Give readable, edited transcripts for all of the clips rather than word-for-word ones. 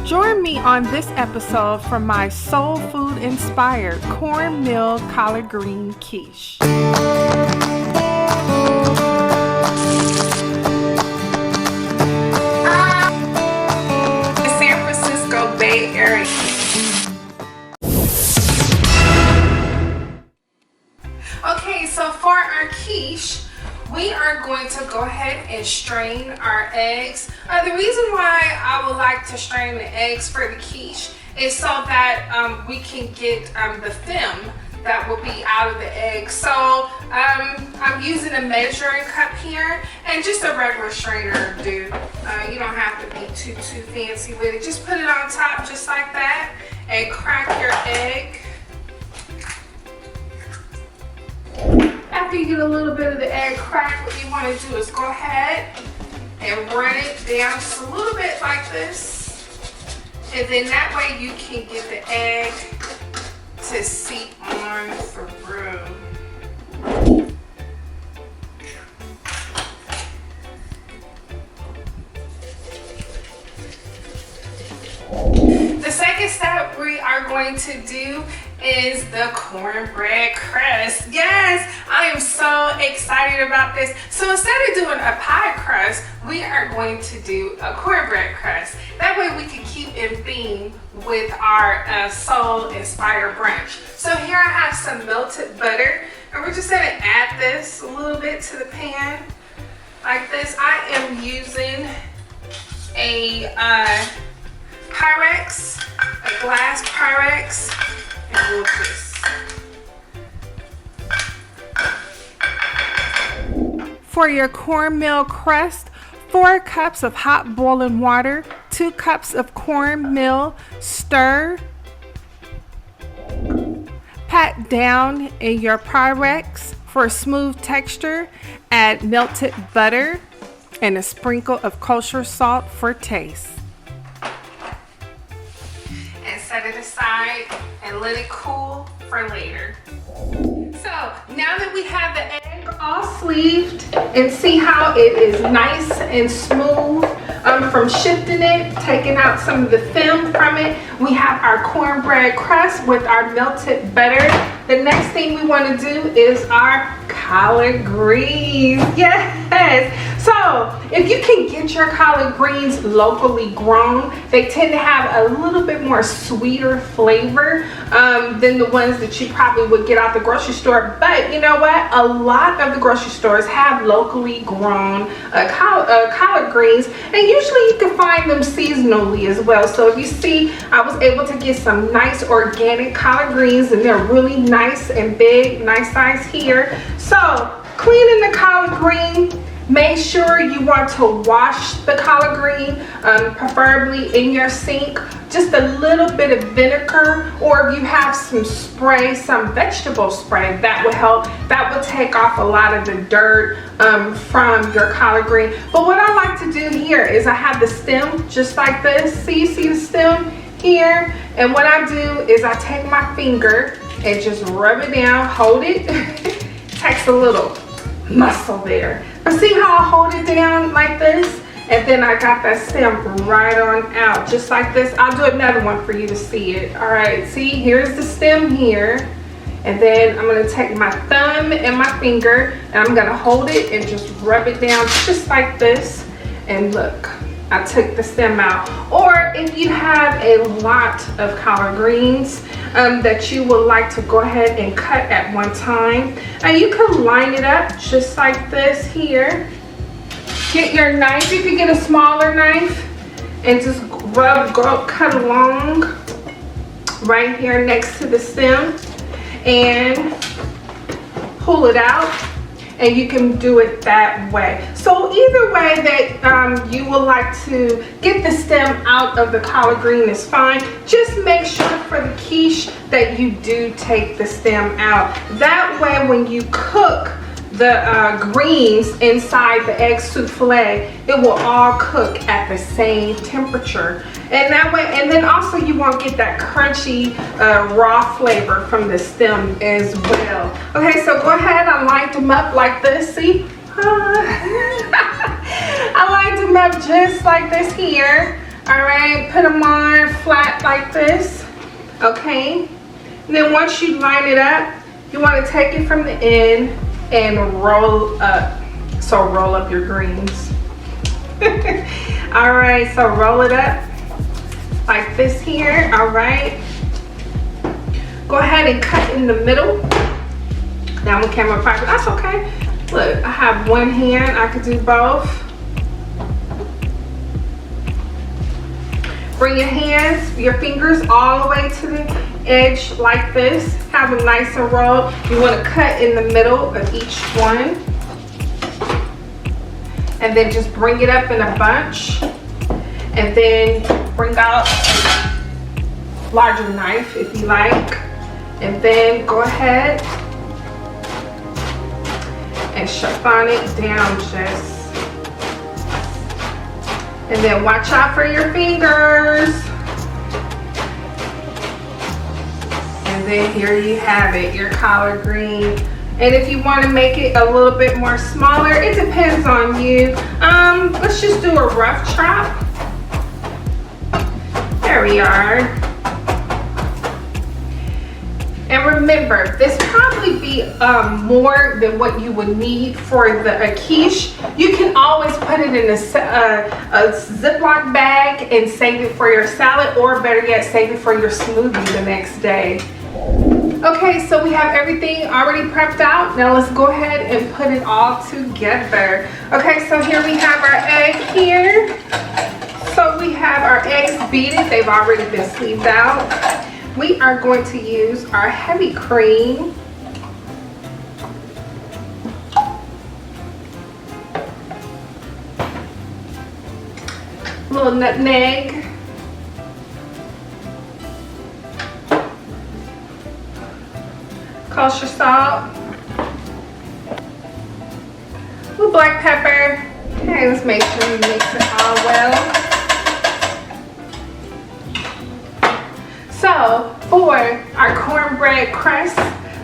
Join me on this episode for my soul food inspired cornmeal collard green quiche. San Francisco Bay Area. Okay, so for our quiche, we are going to go ahead and strain our eggs. The reason why I would like to strain the eggs for the quiche is so that we can get the film that will be out of the egg. So I'm using a measuring cup here and just a regular strainer, dude. You don't have to be too fancy with it. Just put it on top just like that and crack your egg. After you get a little bit of the egg cracked, what you want to do is go ahead and run it down just a little bit like this. And then that way you can get the egg to seep on through. The second step we are going to do is the cornbread crust. Yes, I am so excited about this. So instead of doing a pie crust, we are going to do a cornbread crust. That way we can keep in theme with our soul inspired brunch. So here I have some melted butter, and we're just gonna add this a little bit to the pan like this. I am using a Pyrex, a glass Pyrex, and we'll just. For your cornmeal crust, 4 cups of hot boiling water, 2 cups of cornmeal, stir, pat down in your Pyrex for a smooth texture, add melted butter and a sprinkle of kosher salt for taste. Set it aside and let it cool for later. So now that we have the egg all sleeved, and see how it is nice and smooth from shifting it, taking out some of the film from it, we have our cornbread crust with our melted butter. The next thing we want to do is our collard greens. Yes! So if you can get your collard greens locally grown, they tend to have a little bit more sweeter flavor than the ones that you probably would get out the grocery store. But you know what? A lot of the grocery stores have locally grown collard greens, and usually you can find them seasonally as well. So if you see, I was able to get some nice organic collard greens, and they're really nice and big, nice size here. So cleaning the collard green, make sure you want to wash the collard green, preferably in your sink. Just a little bit of vinegar, or if you have some spray, some vegetable spray, that will help. That will take off a lot of the dirt from your collard green. But what I like to do here is I have the stem just like this. See, you see the stem here? And what I do is I take my finger and just rub it down, hold it. Takes a little muscle there. But see how I hold it down like this? And then I got that stem right on out, just like this. I'll do another one for you to see it. All right, see, here's the stem here. And then I'm gonna take my thumb and my finger, and I'm gonna hold it and just rub it down just like this. And look, I took the stem out. Or if you have a lot of collard greens that you would like to go ahead and cut at one time, and you can line it up just like this here. Get your knife, you can get a smaller knife, and just cut along right here next to the stem and pull it out. And you can do it that way. So either way that you would like to get the stem out of the collard green is fine. Just make sure for the quiche that you do take the stem out. That way when you cook the greens inside the egg souffle, it will all cook at the same temperature. And that way, and then also you won't get that crunchy raw flavor from the stem as well. Okay, so go ahead, I lined them up like this, see? I lined them up just like this here. All right, put them on flat like this, okay? And then once you line it up, you want to take it from the end and roll up. So roll up your greens. All right, so roll it up like this here, all right? Go ahead and cut in the middle. Now I'm camera part, but that's okay. Look, I have one hand, I could do both. Bring your hands, your fingers all the way to the edge like this. Have them nice and rolled. You want to cut in the middle of each one. And then just bring it up in a bunch. And then bring out a larger knife if you like. And then go ahead and chiffon it down just. And then watch out for your fingers. And then here you have it, your collard green. And if you want to make it a little bit more smaller, it depends on you. Let's just do a rough chop. There we are. And remember, this probably be more than what you would need for the quiche. You can always put it in a Ziploc bag and save it for your salad, or better yet, save it for your smoothie the next day. Okay, so we have everything already prepped out. Now let's go ahead and put it all together. Okay, so here we have our egg here. So we have our eggs beaten. They've already been sleeved out. We are going to use our heavy cream. A little nutmeg. Kosher salt. A little black pepper. Okay, let's make sure we mix it all well. So for our cornbread crust,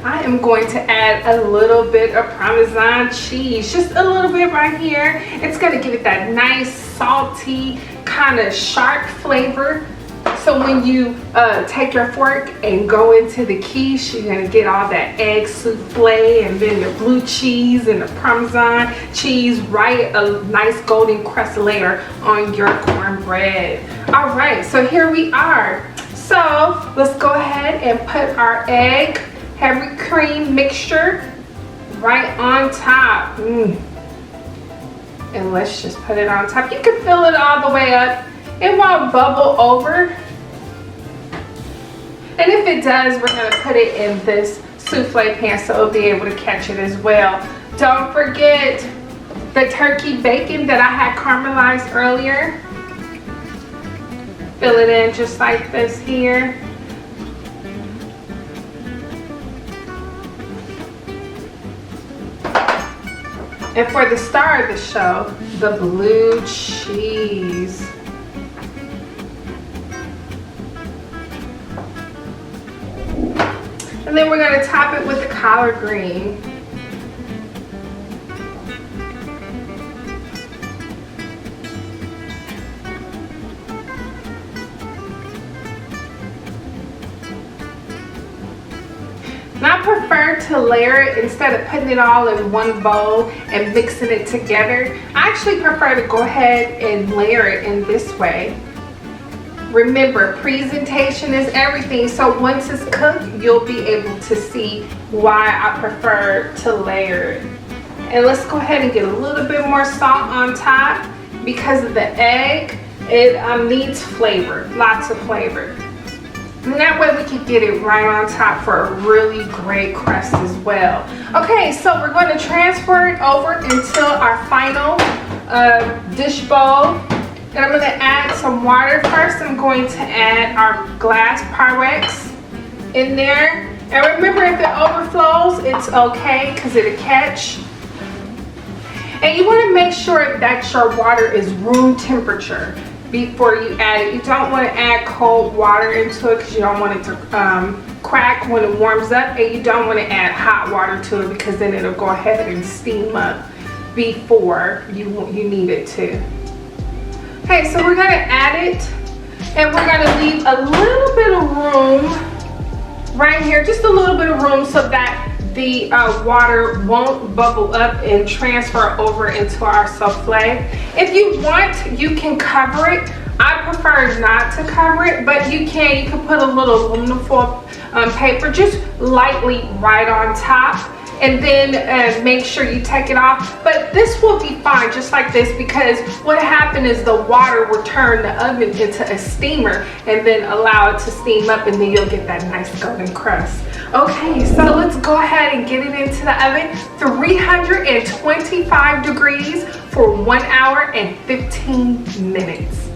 I am going to add a little bit of Parmesan cheese, just a little bit right here. It's going to give it that nice, salty, kind of sharp flavor. So when you take your fork and go into the quiche, you're going to get all that egg souffle and then the blue cheese and the Parmesan cheese, right? A nice golden crust layer on your cornbread. All right, so here we are. So let's go ahead and put our egg, heavy cream mixture right on top. And let's just put it on top. You can fill it all the way up. It won't bubble over. And if it does, we're going to put it in this souffle pan so it'll be able to catch it as well. Don't forget the turkey bacon that I had caramelized earlier. Fill it in just like this here. And for the star of the show, the blue cheese. And then we're going to top it with the collard green. And I prefer to layer it instead of putting it all in one bowl and mixing it together. I actually prefer to go ahead and layer it in this way. Remember, presentation is everything, so once it's cooked, you'll be able to see why I prefer to layer it. And let's go ahead and get a little bit more salt on top because of the egg. It needs flavor, lots of flavor. And that way we can get it right on top for a really great crust as well. Okay, so we're going to transfer it over into our final dish bowl. And I'm going to add some water first. I'm going to add our glass Pyrex in there. And remember, if it overflows, it's okay because it'll catch. And you want to make sure that your water is room temperature before you add it. You don't want to add cold water into it because you don't want it to crack when it warms up, and you don't want to add hot water to it because then it'll go ahead and steam up before you need it to. Okay, so we're going to add it And we're gonna leave a little bit of room right here, just a little bit of room so that the water won't bubble up and transfer over into our souffle. If you want, you can cover it. I prefer not to cover it, but you can put a little aluminum foil paper just lightly right on top, and then make sure you take it off. But this will be fine just like this, because what happened is the water will turn the oven into a steamer and then allow it to steam up, and then you'll get that nice golden crust. Okay, so let's go ahead and get it into the oven, 325 degrees for 1 hour and 15 minutes.